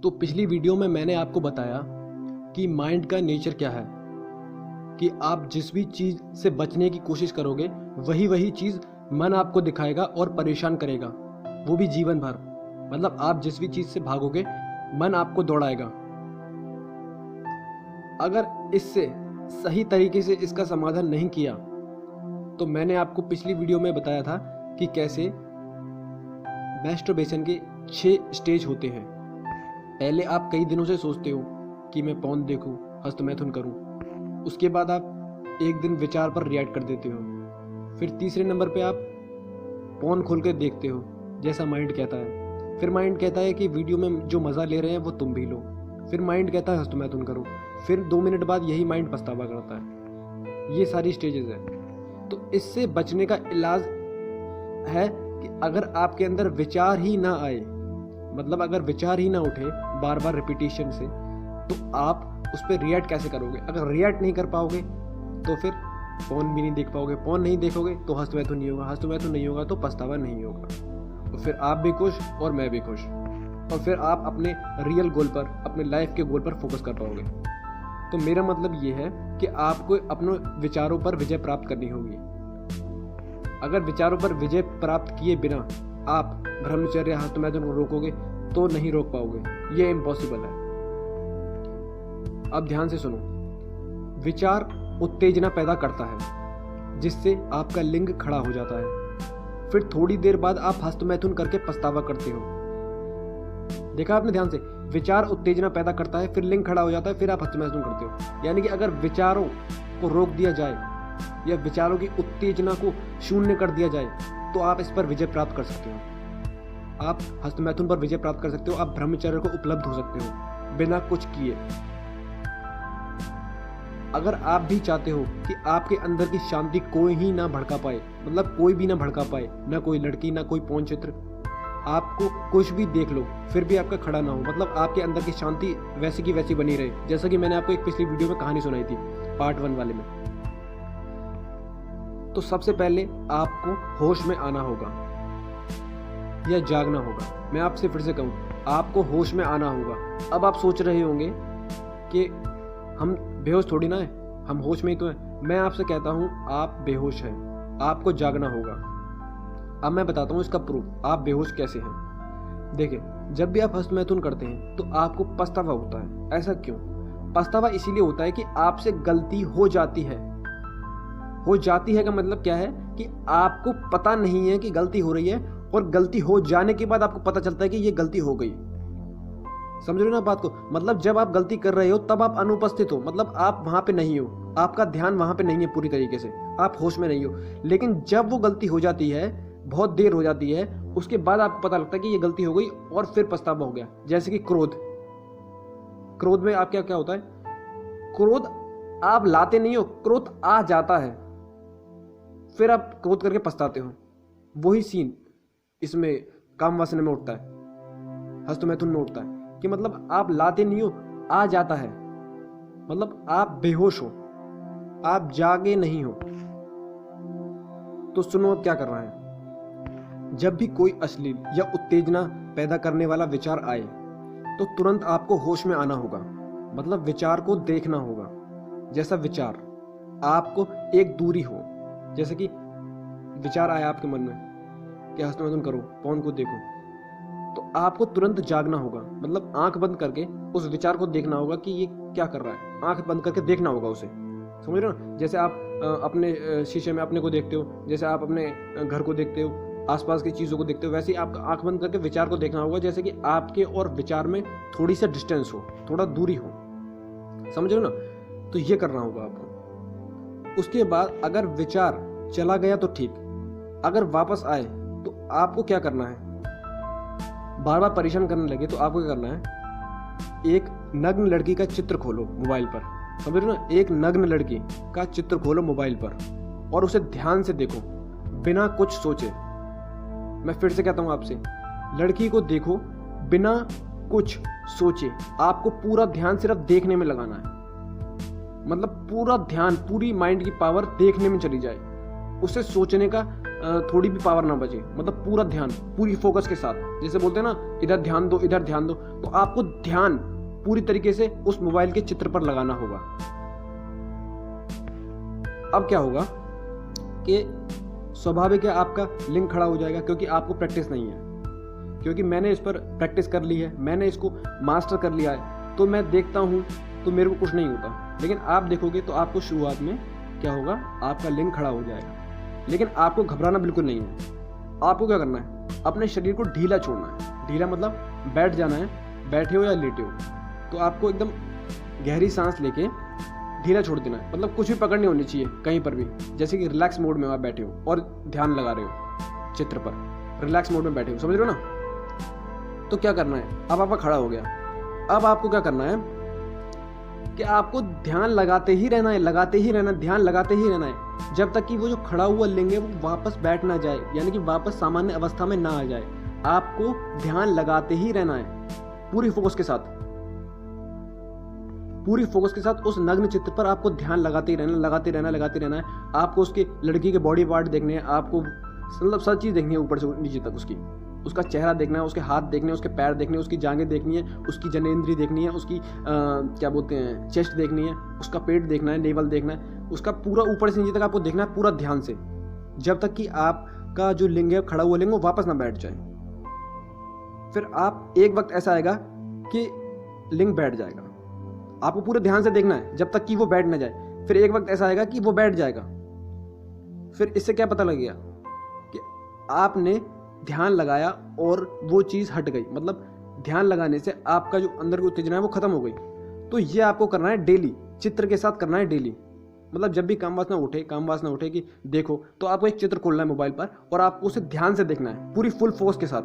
तो पिछली वीडियो में मैंने आपको बताया कि माइंड का नेचर क्या है, कि आप जिस भी चीज़ से बचने की कोशिश करोगे वही चीज़ मन आपको दिखाएगा और परेशान करेगा, वो भी जीवन भर। मतलब आप जिस भी चीज़ से भागोगे मन आपको दौड़ाएगा। अगर इससे सही तरीके से इसका समाधान नहीं किया तो मैंने आपको पिछली वीडियो में बताया था कि कैसे मैस्टरबेशन के 6 स्टेज होते हैं। पहले आप कई दिनों से सोचते हो कि मैं पॉर्न देखूं, हस्तमैथुन करूं। उसके बाद आप एक दिन विचार पर रिएक्ट कर देते हो। फिर तीसरे नंबर पे आप पॉर्न खोल के देखते हो जैसा माइंड कहता है। फिर माइंड कहता है कि वीडियो में जो मज़ा ले रहे हैं वो तुम भी लो। फिर माइंड कहता है हस्तमैथुन करो। फिर 2 मिनट बाद यही माइंड पछतावा करता है। ये सारी स्टेजेस हैं। तो इससे बचने का इलाज है कि अगर आपके अंदर विचार ही ना आए, मतलब अगर विचार ही ना उठे बार बार रिपीटेशन से, तो आप उस पर रिएक्ट कैसे करोगे? अगर रिएक्ट नहीं कर पाओगे तो फिर पॉर्न भी नहीं देख पाओगे। पॉर्न नहीं देखोगे तो हस्तमैथुन नहीं होगा। हस्तमैथुन नहीं होगा तो पछतावा नहीं होगा। तो फिर आप भी खुश और मैं भी खुश, और फिर आप अपने रियल गोल पर, अपने लाइफ के गोल पर फोकस कर पाओगे। तो मेरा मतलब ये है कि आपको अपने विचारों पर विजय प्राप्त करनी होगी। अगर विचारों पर विजय प्राप्त किए बिना आप ब्रह्मचर्य, हस्तमैथुन को रोकोगे तो नहीं रोक पाओगे। ये इम्पॉसिबल है। अब ध्यान से सुनो। विचार उत्तेजना पैदा करता है जिससे आपका लिंग खड़ा हो जाता है। फिर थोड़ी देर बाद आप हस्तमैथुन करके पछतावा करते हो। देखा आपने ध्यान से? विचार उत्तेजना पैदा करता है, फिर लिंग खड़ा हो जाता है, फिर आप हस्तमैथुन करते हो। यानी कि अगर विचारों को रोक दिया जाए या विचारों की उत्तेजना को शून्य कर दिया जाए तो आप इस पर विजय प्राप्त कर सकते हो। आप हस्तमैथुन पर विजय प्राप्त कर सकते हो। आप ब्रह्मचर्य को उपलब्ध हो सकते हो बिना कुछ किए। अगर आप भी चाहते हो कि आपके अंदर की शांति कोई ही ना भड़का पाए, मतलब कोई भी ना भड़का पाए, ना कोई लड़की, ना कोई पौन चित्र, आपको कुछ भी देख लो फिर भी आपका खड़ा ना हो, मतलब आपके अंदर की शांति वैसी की वैसी बनी रहे। जैसा कि मैंने आपको एक पिछली वीडियो में कहानी सुनाई थी, पार्ट 1 वाले में। तो सबसे पहले आपको होश में आना होगा या जागना होगा। मैं आपसे फिर से कहूँ, आपको होश में आना होगा। अब आप सोच रहे होंगे कि हम बेहोश थोड़ी ना है, हम होश में ही तो हैं। मैं आपसे कहता हूँ आप बेहोश हैं, आपको जागना होगा। अब मैं बताता हूँ इसका प्रूफ, आप बेहोश कैसे हैं। देखिए, जब भी आप हस्तमैथुन करते हैं तो आपको पछतावा होता है। ऐसा क्यों? पछतावा इसीलिए होता है कि आपसे गलती हो जाती है। हो जाती है का मतलब क्या है कि आपको पता नहीं है कि गलती हो रही है, और गलती हो जाने के बाद आपको पता चलता है कि ये गलती हो गई। समझ रहे हो ना बात को? मतलब जब आप गलती कर रहे हो तब आप अनुपस्थित हो, मतलब आप वहां पे नहीं हो, आपका ध्यान वहां पे नहीं है पूरी तरीके से, आप होश में नहीं हो। लेकिन जब वो गलती हो जाती है, बहुत देर हो जाती है, उसके बाद आपको पता लगता है कि ये गलती हो गई और फिर पछतावा हो गया। जैसे कि क्रोध। क्रोध में आप क्या क्या होता है? क्रोध आप लाते नहीं हो, क्रोध आ जाता है, फिर आप क्रोध करके पछताते हो। वही सीन इसमें काम वासना में उठता है, हस्तमैथुन में उठता है, कि मतलब आप लाते नहीं हो, आ जाता है, मतलब आप बेहोश हो, आप जागे नहीं हो। तो सुनो अब क्या करना है। जब भी कोई अश्लील या उत्तेजना पैदा करने वाला विचार आए तो तुरंत आपको होश में आना होगा, मतलब विचार को देखना होगा। जैसा विचार आपको एक दूरी हो, जैसे कि विचार आया आपके मन में कि हस्तमैथुन करो, पॉर्न को देखो, तो आपको तुरंत जागना होगा, मतलब आंख बंद करके उस विचार को देखना होगा कि ये क्या कर रहा है। आंख बंद करके देखना होगा उसे। समझ रहे हो? जैसे आप अपने शीशे में अपने को देखते हो, जैसे आप अपने घर को देखते हो, आसपास की चीज़ों को देखते हो, वैसे ही आपका आंख बंद करके विचार को देखना होगा, जैसे कि आपके और विचार में थोड़ी सा डिस्टेंस हो, थोड़ा दूरी हो। समझ रहे हो ना? तो ये करना होगा आपको। उसके बाद अगर विचार चला गया तो ठीक, अगर वापस आए तो आपको क्या करना है? बार बार परेशान करने लगे तो आपको क्या करना है? एक नग्न लड़की का चित्र खोलो मोबाइल पर। समझ रहे हो ना? एक नग्न लड़की का चित्र खोलो मोबाइल पर और उसे ध्यान से देखो बिना कुछ सोचे। मैं फिर से कहता हूं आपसे, लड़की को देखो बिना कुछ सोचे। आपको पूरा ध्यान सिर्फ देखने में लगाना है, मतलब पूरा ध्यान, पूरी माइंड की पावर देखने में चली जाए। उसे सोचने का थोड़ी भी पावर ना बचे, मतलब पूरा ध्यान, पूरी फोकस के साथ, जैसे बोलते हैं ना इधर ध्यान दो, इधर ध्यान दो, तो आपको ध्यान पूरी तरीके से उस मोबाइल के चित्र पर लगाना होगा। अब क्या होगा कि स्वाभाविक है आपका लिंक खड़ा हो जाएगा, क्योंकि आपको प्रैक्टिस नहीं है, क्योंकि मैंने इस पर प्रैक्टिस कर ली है, मैंने इसको मास्टर कर लिया है, तो मैं देखता हूँ तो मेरे को कुछ नहीं होता। लेकिन आप देखोगे तो आपको शुरुआत में क्या होगा, आपका लिंक खड़ा हो जाएगा। लेकिन आपको घबराना बिल्कुल नहीं है। आपको क्या करना है, अपने शरीर को ढीला छोड़ना है। ढीला मतलब बैठ जाना है, बैठे हो या लेटे हो तो आपको एकदम गहरी सांस लेके ढीला छोड़ देना है, मतलब कुछ भी पकड़ नहीं होनी चाहिए कहीं पर भी। जैसे कि रिलैक्स मोड में आप बैठे हो और ध्यान लगा रहे हो चित्र पर, रिलैक्स मोड में बैठे हो, समझ रहे हो ना। तो क्या करना है, अब आपका खड़ा हो गया, अब आपको क्या करना है कि आपको ध्यान लगाते ही रहना है, लगाते ही रहना, ध्यान लगाते ही रहना है, जब तक कि वो जो खड़ा हुआ लिंग है वो वापस बैठ ना जाए, यानी कि वापस सामान्य अवस्था में ना आ जाए। आपको ध्यान लगाते ही रहना है पूरी फोकस के साथ, पूरी फोकस के साथ उस नग्न चित्र पर आपको ध्यान लगाते ही रहना, लगाते रहना, लगाते रहना है। आपको उसके लड़की के बॉडी पार्ट देखने हैं, आपको मतलब सब चीज़ देखनी है ऊपर से नीचे तक, उसका चेहरा देखना है, उसके हाथ देखने हैं, उसके पैर देखने हैं, उसकी जांघें देखनी है, उसकी जनेंद्री देखनी है, उसकी क्या बोलते हैं चेस्ट देखनी है, उसका पेट देखना है, नेवल देखना है, उसका पूरा ऊपर से नीचे तक आपको देखना है पूरा ध्यान से, जब तक कि आपका जो लिंग है, खड़ा हुआ लिंग, वो वापस ना बैठ जाए। फिर आप एक वक्त ऐसा आएगा कि लिंग बैठ जाएगा, आपको पूरे ध्यान से देखना है जब तक कि वो बैठ ना जाए। फिर एक वक्त ऐसा आएगा कि वो बैठ जाएगा। फिर इससे क्या पता लगेगा कि आपने ध्यान लगाया और वो चीज़ हट गई, मतलब ध्यान लगाने से आपका जो अंदर की उत्तेजना है वो खत्म हो गई। तो ये आपको करना है डेली, चित्र के साथ करना है डेली। मतलब जब भी काम वासना उठे कि देखो, तो आपको एक चित्र खोलना है मोबाइल पर और आपको उसे ध्यान से देखना है पूरी फुल फोकस के साथ।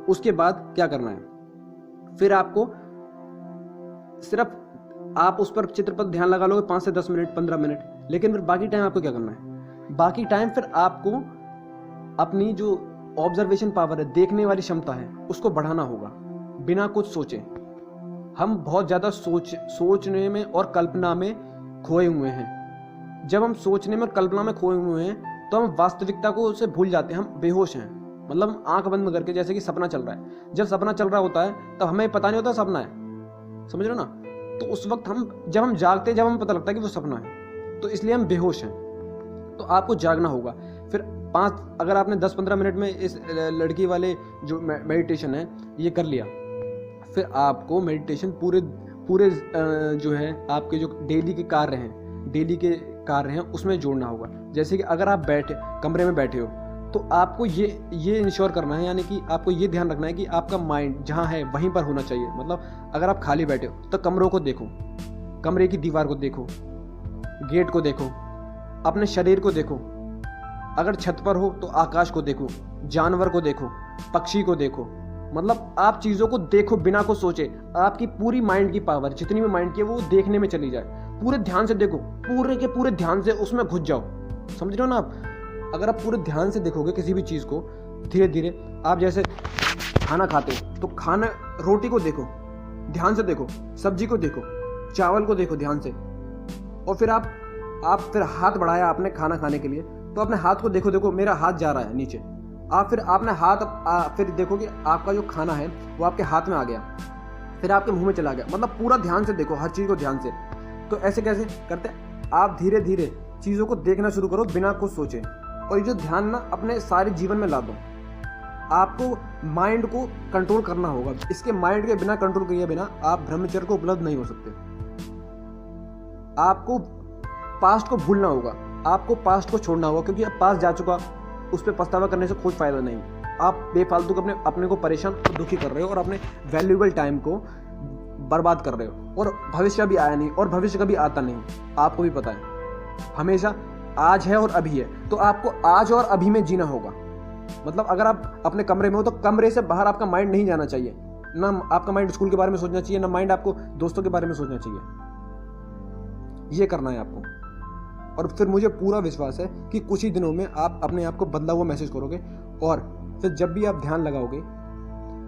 उसके बाद क्या करना है, फिर आपको सिर्फ आप उस पर चित्र पर ध्यान लगा लोगे 5 से 10 मिनट, 15 मिनट। लेकिन फिर बाकी टाइम आपको क्या करना है, बाकी टाइम फिर आपको अपनी जो ऑब्जर्वेशन पावर है, देखने वाली क्षमता है, उसको बढ़ाना होगा बिना कुछ सोचे। हम बहुत ज़्यादा सोचने में और कल्पना में खोए हुए हैं। जब हम सोचने में और कल्पना में खोए हुए हैं तो हम वास्तविकता को उसे भूल जाते हैं, हम बेहोश हैं। मतलब हम आंख बंद करके, जैसे कि सपना चल रहा है, जब सपना चल रहा होता है तब हमें पता नहीं होता सपना है, समझ रहे हो ना। तो उस वक्त जब हम जागते हैं, जब हमें पता लगता है कि वो सपना है, तो इसलिए हम बेहोश हैं। तो आपको जागना होगा। फिर अगर आपने 10-15 मिनट में इस लड़की वाले जो मेडिटेशन है ये कर लिया, फिर आपको मेडिटेशन पूरे जो है आपके जो डेली के कार्य हैं उसमें जोड़ना होगा। जैसे कि अगर आप कमरे में बैठे हो तो आपको ये इंश्योर करना है, यानी कि आपको ये ध्यान रखना है कि आपका माइंड जहाँ है वहीं पर होना चाहिए। मतलब अगर आप खाली बैठे हो तो कमरों को देखो, कमरे की दीवार को देखो, गेट को देखो, अपने शरीर को देखो। अगर छत पर हो तो आकाश को देखो, जानवर को देखो, पक्षी को देखो। मतलब आप चीज़ों को देखो बिना को सोचे। आपकी पूरी माइंड की पावर, जितनी भी माइंड की है, वो देखने में चली जाए। पूरे ध्यान से देखो, पूरे के पूरे ध्यान से उसमें घुस जाओ, समझ रहे हो ना आप। अगर आप पूरे ध्यान से देखोगे किसी भी चीज़ को, धीरे धीरे आप जैसे खाना खाते हो तो रोटी को देखो, ध्यान से देखो, सब्जी को देखो, चावल को देखो ध्यान से। और फिर आप फिर हाथ बढ़ाया आपने खाना खाने के लिए, तो अपने हाथ को देखो मेरा हाथ जा रहा है नीचे। फिर आपने फिर देखो कि आपका जो खाना है वो आपके हाथ में आ गया, फिर आपके मुंह में चला गया। मतलब पूरा ध्यान से देखो, हर चीज़ को ध्यान से। तो ऐसे कैसे करते, आप धीरे धीरे चीज़ों को देखना शुरू करो बिना कुछ सोचे। और ये जो ध्यान ना अपने सारे जीवन में ला दो। आपको माइंड को कंट्रोल करना होगा। इसके माइंड के बिना, कंट्रोल किए बिना आप ब्रह्मचर्य को उपलब्ध नहीं हो सकते। आपको पास्ट को भूलना होगा, आपको पास्ट को छोड़ना होगा, क्योंकि अब पास्ट जा चुका, उस पर पछतावा करने से कोई फायदा नहीं। आप बेफालतू अपने को परेशान और दुखी कर रहे हो और अपने वैल्यूएबल टाइम को बर्बाद कर रहे हो। और भविष्य भी आया नहीं और भविष्य कभी आता नहीं, आपको भी पता है। हमेशा आज है और अभी है, तो आपको आज और अभी में जीना होगा। मतलब अगर आप अपने कमरे में हो तो कमरे से बाहर आपका माइंड नहीं जाना चाहिए। ना आपका माइंड स्कूल के बारे में सोचना चाहिए, ना माइंड आपको दोस्तों के बारे में सोचना चाहिए। ये करना है आपको। और फिर मुझे पूरा विश्वास है कि कुछ ही दिनों में आप अपने आप को बदला हुआ महसूस करोगे। और फिर जब भी आप ध्यान लगाओगे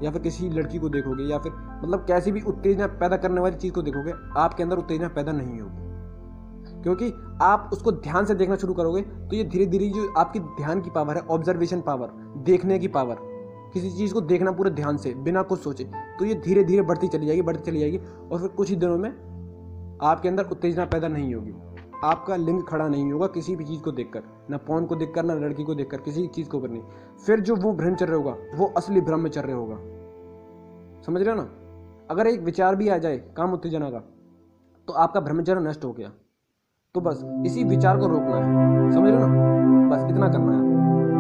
या फिर किसी लड़की को देखोगे या फिर मतलब कैसी भी उत्तेजना पैदा करने वाली चीज़ को देखोगे, आपके अंदर उत्तेजना पैदा नहीं होगी, क्योंकि आप उसको ध्यान से देखना शुरू करोगे तो ये धीरे धीरे जो आपकी ध्यान की पावर है, ऑब्जर्वेशन पावर, देखने की पावर, किसी चीज़ को देखना पूरे ध्यान से बिना कुछ सोचे, तो ये धीरे धीरे बढ़ती चली जाएगी और फिर कुछ ही दिनों में आपके अंदर उत्तेजना पैदा नहीं होगी। आपका लिंग खड़ा नहीं होगा किसी भी चीज़ को देखकर, ना पौन को देखकर, ना लड़की को देखकर, किसी चीज़ को नहीं। फिर जो वो ब्रह्मचर्य होगा वो असली ब्रह्मचर्य होगा। समझ रहे हो ना? अगर एक विचार भी आ जाए काम उत्तेजना का तो आपका ब्रह्मचर्य नष्ट हो गया। तो बस इसी विचार को रोकना है, समझ रहे हो ना? बस इतना करना है।